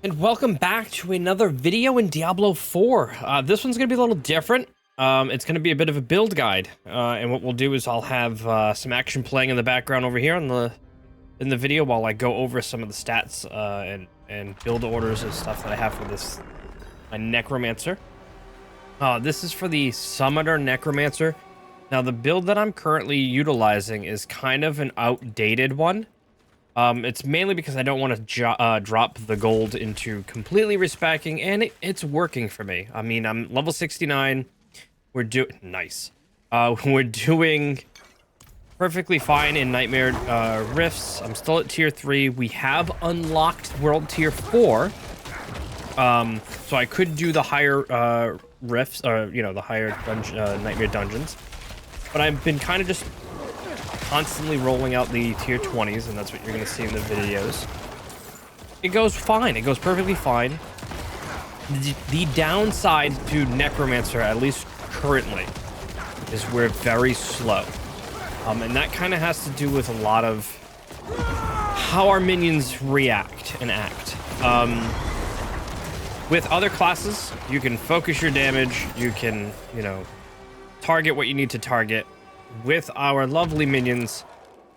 And welcome back to another video in Diablo 4. This one's going to be a little different. It's going to be a bit of a build guide. And what we'll do is I'll have some action playing in the background over here in the video while I go over some of the stats and build orders and stuff that I have for this Necromancer. This is for the Summoner Necromancer. Now, the build that I'm currently utilizing is kind of an outdated one. It's mainly because I don't want to drop the gold into completely respecking, and it's working for me. I mean, I'm level 69. We're doing perfectly fine in Nightmare Rifts. I'm still at tier 3. We have unlocked World tier 4. So I could do the higher rifts, the higher Nightmare dungeons. But I've been kind of just constantly rolling out the tier 20s, and that's what you're going to see in the videos. It goes fine. It goes perfectly fine. The downside to Necromancer, at least currently, is we're very slow. And that kind of has to do with a lot of how our minions react and act. With other classes, you can focus your damage. You can, target what you need to target. With our lovely minions,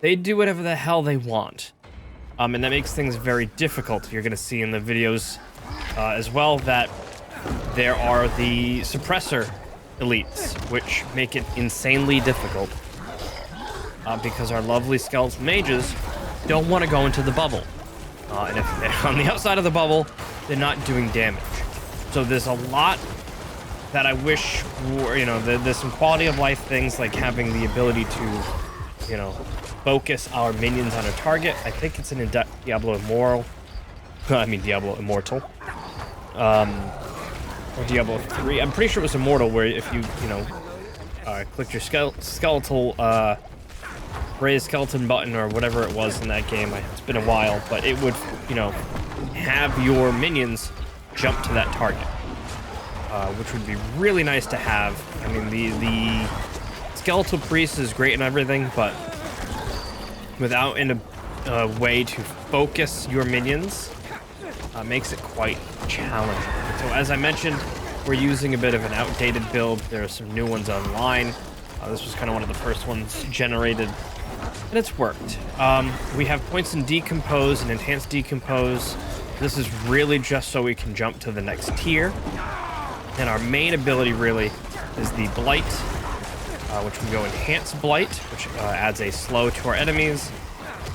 they do whatever the hell they want. And that makes things very difficult. You're going to see in the videos as well that there are the suppressor elites, which make it insanely difficult. Because our lovely skeleton mages don't want to go into the bubble. And if they're on the outside of the bubble, they're not doing damage. So there's a lot that I wish were, there's some quality of life things like having the ability to, focus our minions on a target. I think it's in Diablo Immortal. Diablo Immortal. Or Diablo 3. I'm pretty sure it was Immortal, where if you, clicked your skeletal, raise skeleton button or whatever it was in that game. It's been a while, but it would, have your minions jump to that target. Which would be really nice to have. I mean, the skeletal priest is great and everything, but without a way to focus your minions, makes it quite challenging. So as I mentioned, we're using a bit of an outdated build. There are some new ones online. This was kind of one of the first ones generated, and it's worked. We have points in Decompose and Enhanced Decompose. This is really just so we can jump to the next tier. And our main ability really is the Blight, which will go Enhanced Blight, which adds a slow to our enemies.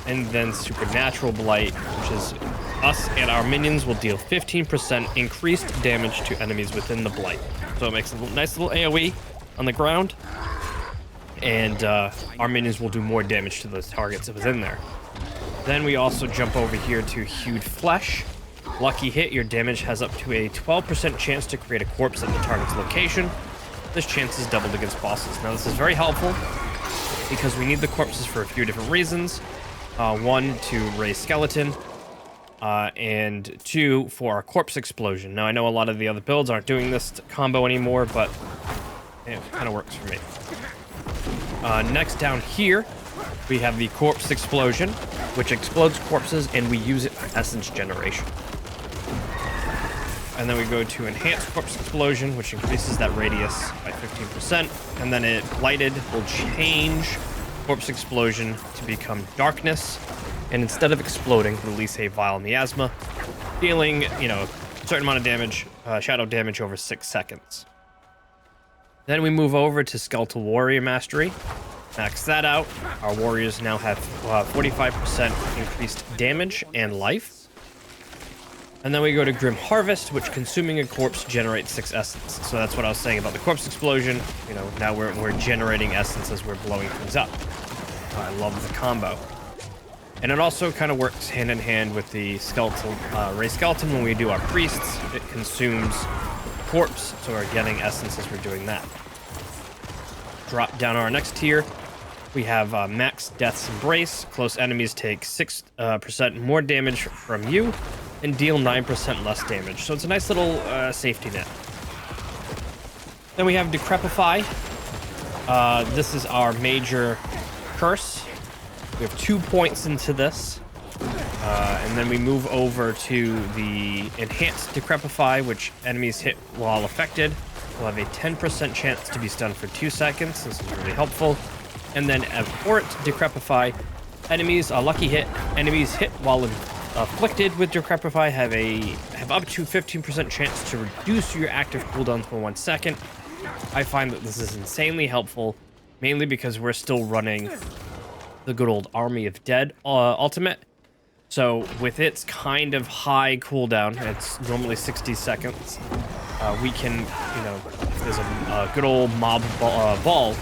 And then Supernatural Blight, which is us and our minions will deal 15% increased damage to enemies within the Blight. So it makes a nice little AoE on the ground. And our minions will do more damage to those targets within there. Then we also jump over here to Hewed Flesh. Lucky hit, your damage has up to a 12% chance to create a corpse at the target's location. This chance is doubled against bosses. Now, this is very helpful because we need the corpses for a few different reasons. One, to raise skeleton, and two, for our corpse explosion. Now, I know a lot of the other builds aren't doing this combo anymore, but it kind of works for me. Next down here, we have the corpse explosion, which explodes corpses, and we use it for essence generation. And then we go to Enhanced Corpse Explosion, which increases that radius by 15%. And then it Blighted will change Corpse Explosion to become Darkness. And instead of exploding, release a Vile Miasma, dealing, a certain amount of damage, shadow damage over 6 seconds. Then we move over to Skeletal Warrior Mastery. Max that out. Our warriors now have 45% increased damage and life. And then we go to Grim Harvest, which consuming a corpse generates 6 essence. So that's what I was saying about the corpse explosion. Now we're generating essence as we're blowing things up. I love the combo. And it also kind of works hand in hand with the skeletal raise skeleton. When we do our priests, it consumes corpse, so we're getting essence as we're doing that. Drop down our next tier. We have Max Death's Embrace. Close enemies take 6% more damage from you and deal 9% less damage. So it's a nice little safety net. Then we have Decrepify. This is our major curse. We have 2 points into this. And then we move over to the Enhanced Decrepify, which enemies hit while affected will have a 10% chance to be stunned for 2 seconds. This is really helpful. And then Abhorrent Decrepify, enemies, a lucky hit, enemies hit while afflicted with Decrepify have up to 15% chance to reduce your active cooldown for 1 second. I find that this is insanely helpful, mainly because we're still running the good old Army of Dead ultimate. So with its kind of high cooldown, it's normally 60 seconds, we can, if there's a good old mob ball,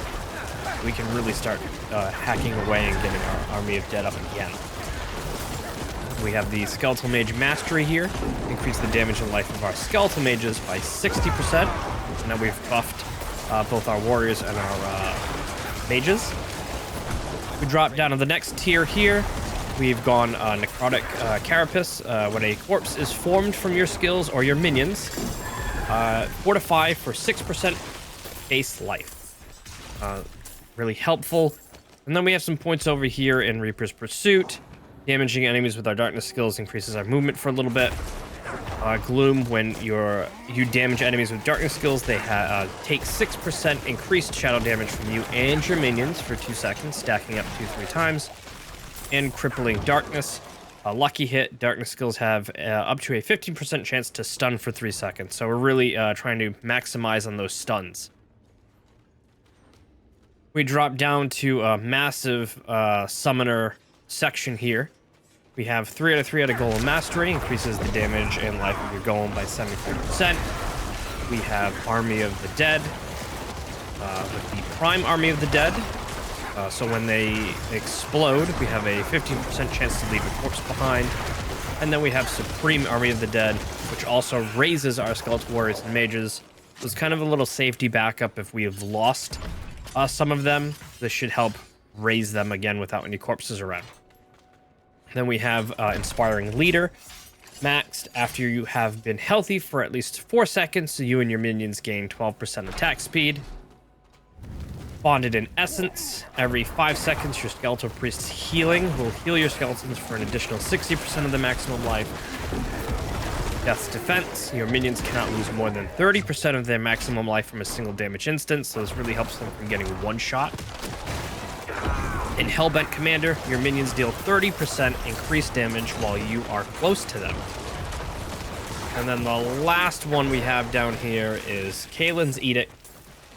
we can really start hacking away and getting our Army of Dead up again. We have the Skeletal Mage Mastery here, increase the damage and life of our Skeletal Mages by 60%. And now we've buffed both our warriors and our mages. We drop down to the next tier here. We've gone Necrotic Carapace. When a corpse is formed from your skills or your minions, fortify for 6% base life. Really helpful. And then we have some points over here in Reaper's Pursuit. Damaging enemies with our darkness skills increases our movement for a little bit. Gloom, when you damage enemies with darkness skills, they take 6% increased shadow damage from you and your minions for 2 seconds, stacking up 2-3 times. And Crippling Darkness, a lucky hit. Darkness skills have up to a 15% chance to stun for 3 seconds. So we're really trying to maximize on those stuns. We drop down to a massive summoner section here. We have 3 out of 3 out of Golem Mastery, increases the damage and life of your Golem by 74%. We have Army of the Dead, with the Prime Army of the Dead. So when they explode, we have a 15% chance to leave a corpse behind. And then we have Supreme Army of the Dead, which also raises our Skeletal Warriors and Mages. So it's kind of a little safety backup if we have lost some of them. This should help raise them again without any corpses around. Then we have Inspiring Leader, maxed after you have been healthy for at least 4 seconds, so you and your minions gain 12% attack speed. Bonded in Essence, every 5 seconds your Skeletal Priest's healing will heal your skeletons for an additional 60% of the maximum life. Death's Defense, your minions cannot lose more than 30% of their maximum life from a single damage instance, so this really helps them from getting one shot. In Hellbent Commander, your minions deal 30% increased damage while you are close to them. And then the last one we have down here is Kalen's Edict.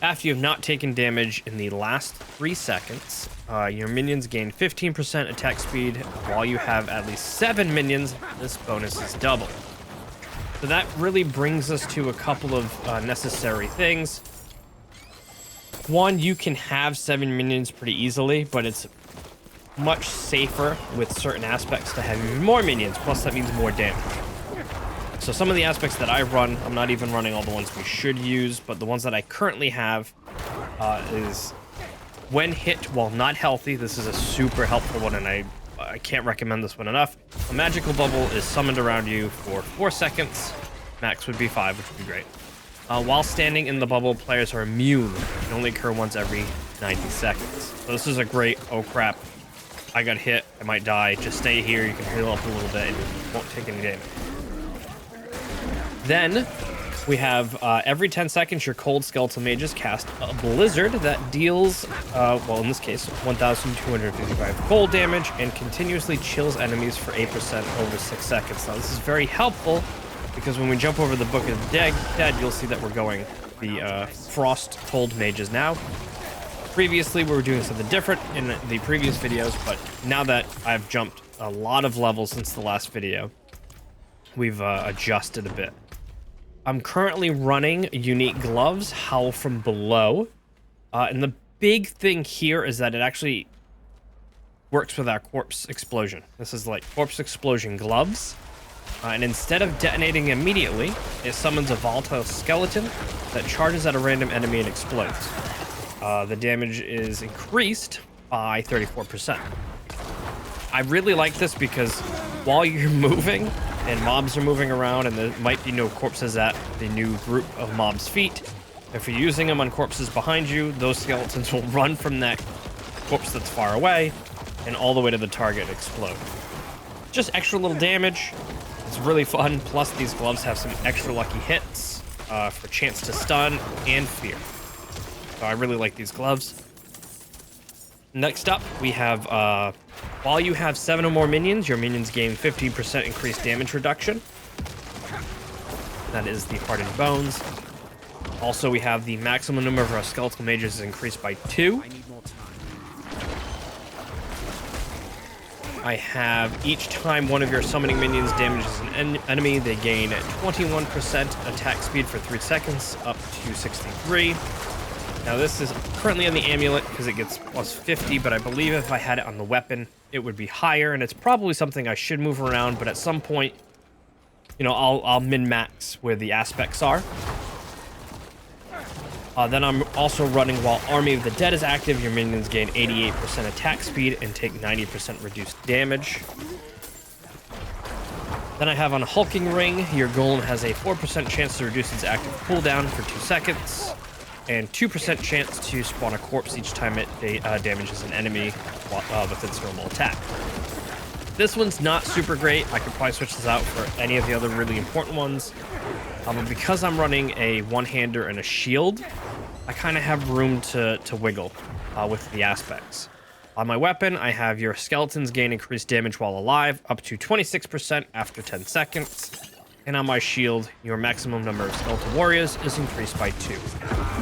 After you have not taken damage in the last 3 seconds, your minions gain 15% attack speed. While you have at least 7 minions, this bonus is double. So that really brings us to a couple of necessary things. One, you can have 7 minions pretty easily, but it's much safer with certain aspects to have even more minions, plus that means more damage. So some of the aspects that I run, I'm not even running all the ones we should use, but the ones that I currently have is when hit while not healthy. This is a super helpful one, and I can't recommend this one enough. A magical bubble is summoned around you for 4 seconds. Max would be 5, which would be great. While standing in the bubble, players are immune. It can only occur once every 90 seconds. So this is a great, oh crap, I got hit, I might die. Just stay here, you can heal up a little bit, and you won't take any damage. Then we have every 10 seconds, your Cold Skeletal Mages cast a Blizzard that deals, well, in this case, 1,255 cold damage and continuously chills enemies for 8% over 6 seconds. Now, this is very helpful because when we jump over the Book of the Dead, you'll see that we're going the Frost Cold Mages now. Previously, we were doing something different in the previous videos, but now that I've jumped a lot of levels since the last video, we've adjusted a bit. I'm currently running Unique Gloves, Howl from Below. And the big thing here is that it actually works with our Corpse Explosion. This is like Corpse Explosion Gloves. And instead of detonating immediately, it summons a volatile skeleton that charges at a random enemy and explodes. The damage is increased by 34%. I really like this because while you're moving and mobs are moving around and there might be no corpses at the new group of mobs' feet, if you're using them on corpses behind you, those skeletons will run from that corpse that's far away and all the way to the target and explode. Just extra little damage. It's really fun. Plus, these gloves have some extra lucky hits for chance to stun and fear. So I really like these gloves. Next up, we have, while you have 7 or more minions, your minions gain 15% increased damage reduction. That is the Hardened Bones. Also, we have the maximum number of our skeletal mages is increased by 2. I have each time one of your summoning minions damages an enemy, they gain 21% attack speed for 3 seconds, up to 63. Now, this is currently on the amulet because it gets plus 50, but I believe if I had it on the weapon, it would be higher, and it's probably something I should move around, but at some point, you know, I'll min-max where the aspects are. Then I'm also running while Army of the Dead is active. Your minions gain 88% attack speed and take 90% reduced damage. Then I have on Hulking Ring, your golem has a 4% chance to reduce its active cooldown for 2 seconds, and 2% chance to spawn a corpse each time it damages an enemy with its normal attack. This one's not super great. I could probably switch this out for any of the other really important ones. But because I'm running a one-hander and a shield, I kind of have room to wiggle with the aspects. On my weapon, I have your skeletons gain increased damage while alive, up to 26% after 10 seconds. And on my shield, your maximum number of skeletal warriors is increased by 2.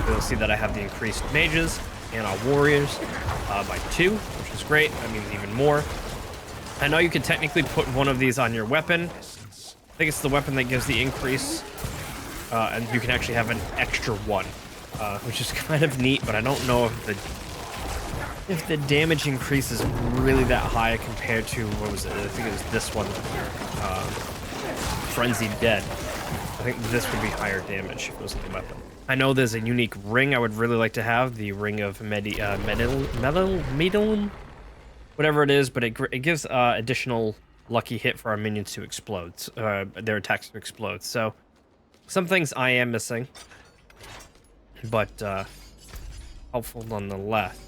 You'll see that I have the increased mages and our warriors by 2, which is great. That means even more. I know you can technically put one of these on your weapon. I think it's the weapon that gives the increase. And you can actually have an extra one, which is kind of neat, but I don't know if the damage increase is really that high compared to, what was it? I think it was this one, Frenzied Dead. I think this would be higher damage if it was the weapon. I know there's a unique ring I would really like to have, the Ring of Medium, whatever it is, but it gives additional lucky hit for our minions to explode, their attacks to explode. So some things I am missing, but helpful nonetheless.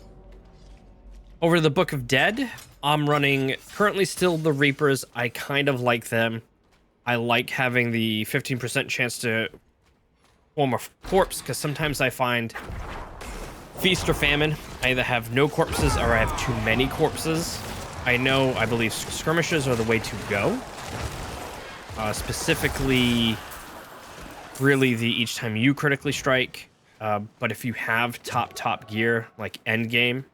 Over to the Book of Dead, I'm running currently still the Reapers. I kind of like them. I like having the 15% chance to form a corpse, because sometimes I find feast or famine. I either have no corpses or I have too many corpses. I believe skirmishes are the way to go. Specifically, really each time you critically strike. But if you have top gear, like end game,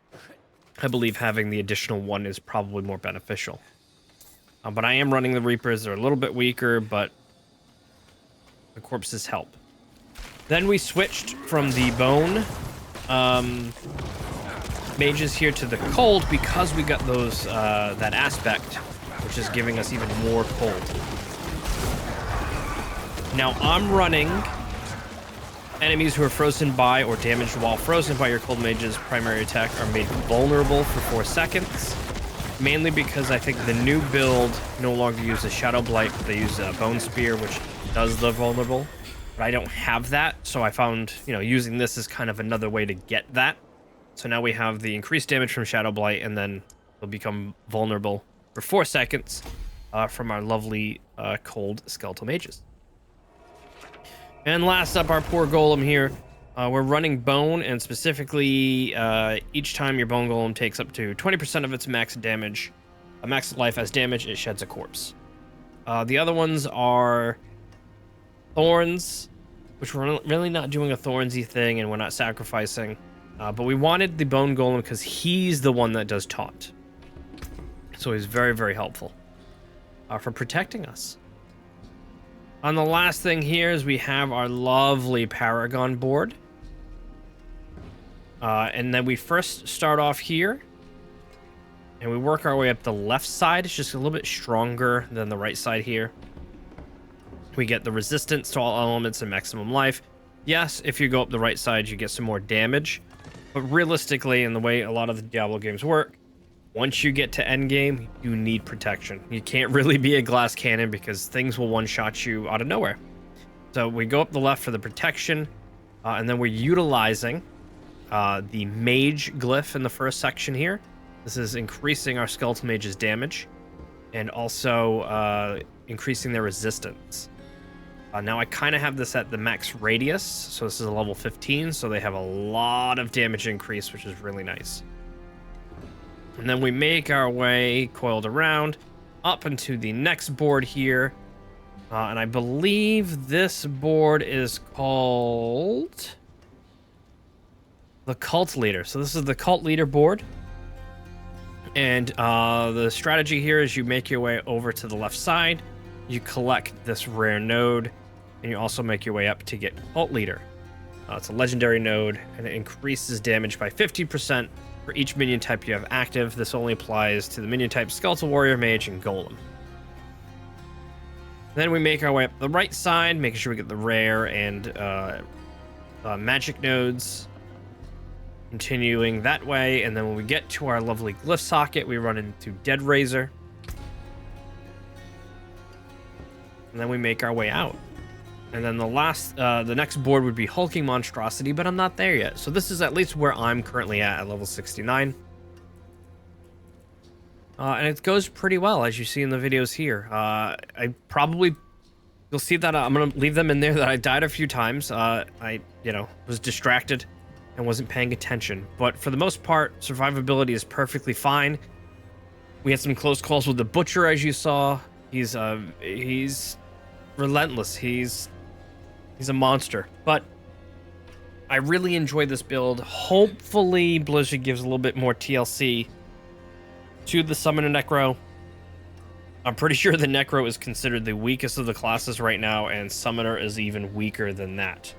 I believe having the additional one is probably more beneficial. But I am running the Reapers. They're a little bit weaker, but the corpses help. Then we switched from the bone mages here to the cold because we got those that aspect, which is giving us even more cold. Now I'm running enemies who are frozen by or damaged while frozen by your cold mage's primary attack are made vulnerable for 4 seconds. Mainly because I think the new build no longer uses Shadow Blight, but they use Bone Spear, which does the vulnerable. But I don't have that, so I found, using this is kind of another way to get that. So now we have the increased damage from Shadow Blight, and then they'll become vulnerable for 4 seconds from our lovely cold skeletal mages. And last up, our poor golem here. We're running bone, and specifically, each time your bone golem takes up to 20% of its max damage, max life as damage, it sheds a corpse. The other ones are thorns, which we're really not doing a thornsy thing, and we're not sacrificing. But we wanted the bone golem because he's the one that does taunt. So he's very, very helpful for protecting us. On the last thing here is we have our lovely Paragon board. And then we first start off here. And we work our way up the left side. It's just a little bit stronger than the right side here. We get the resistance to all elements and maximum life. Yes, if you go up the right side, you get some more damage. But realistically, in the way a lot of the Diablo games work, once you get to endgame, you need protection. You can't really be a glass cannon because things will one-shot you out of nowhere. So we go up the left for the protection, and then we're utilizing the mage glyph in the first section here. This is increasing our skeletal mage's damage. and also increasing their resistance. Now I kind of have this at the max radius, so this is a level 15, so they have a lot of damage increase, which is really nice. And then we make our way coiled around up into the next board here. And I believe this board is called the Cult Leader. So this is the Cult Leader board. And the strategy here is you make your way over to the left side. You collect this rare node, and you also make your way up to get Cult Leader. It's a legendary node, and it increases damage by 50% for each minion type you have active. This only applies to the minion types Skeletal Warrior, Mage, and Golem. Then we make our way up the right side, making sure we get the rare and magic nodes. Continuing that way, and then when we get to our lovely glyph socket, we run into Dead Razor. And then we make our way out. And then the next board would be Hulking Monstrosity, but I'm not there yet. So this is at least where I'm currently at level 69. And it goes pretty well, as you see in the videos here. You'll see that I'm going to leave them in there that I died a few times. I was distracted and wasn't paying attention. But for the most part, survivability is perfectly fine. We had some close calls with the Butcher, as you saw. He's relentless. He's a monster. But I really enjoy this build. Hopefully Blizzard gives a little bit more TLC to the Summoner Necro. I'm pretty sure the Necro is considered the weakest of the classes right now, and Summoner is even weaker than that.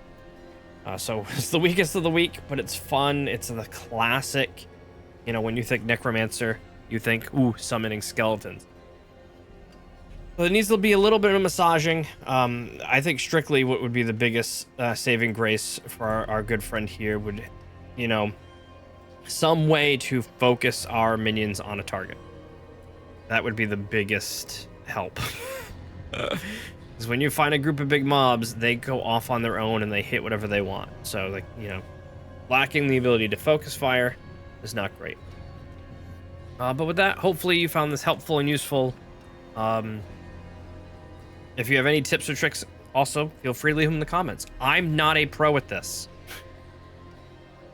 So it's the weakest of the weak, but it's fun. It's the classic. You know, when you think Necromancer, you think, ooh, summoning skeletons. So it needs to be a little bit of massaging. I think strictly what would be the biggest saving grace for our good friend here would, some way to focus our minions on a target. That would be the biggest help. Because when you find a group of big mobs, they go off on their own and they hit whatever they want. So, lacking the ability to focus fire is not great. But with that, hopefully you found this helpful and useful. If you have any tips or tricks, also, feel free to leave them in the comments. I'm not a pro at this.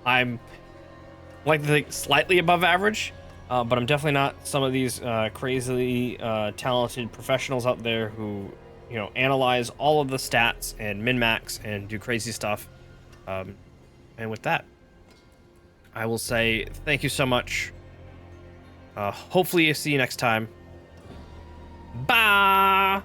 I'm slightly above average, but I'm definitely not some of these crazily talented professionals out there who analyze all of the stats and min-max and do crazy stuff. And with that, I will say thank you so much. Hopefully see you next time. Bye!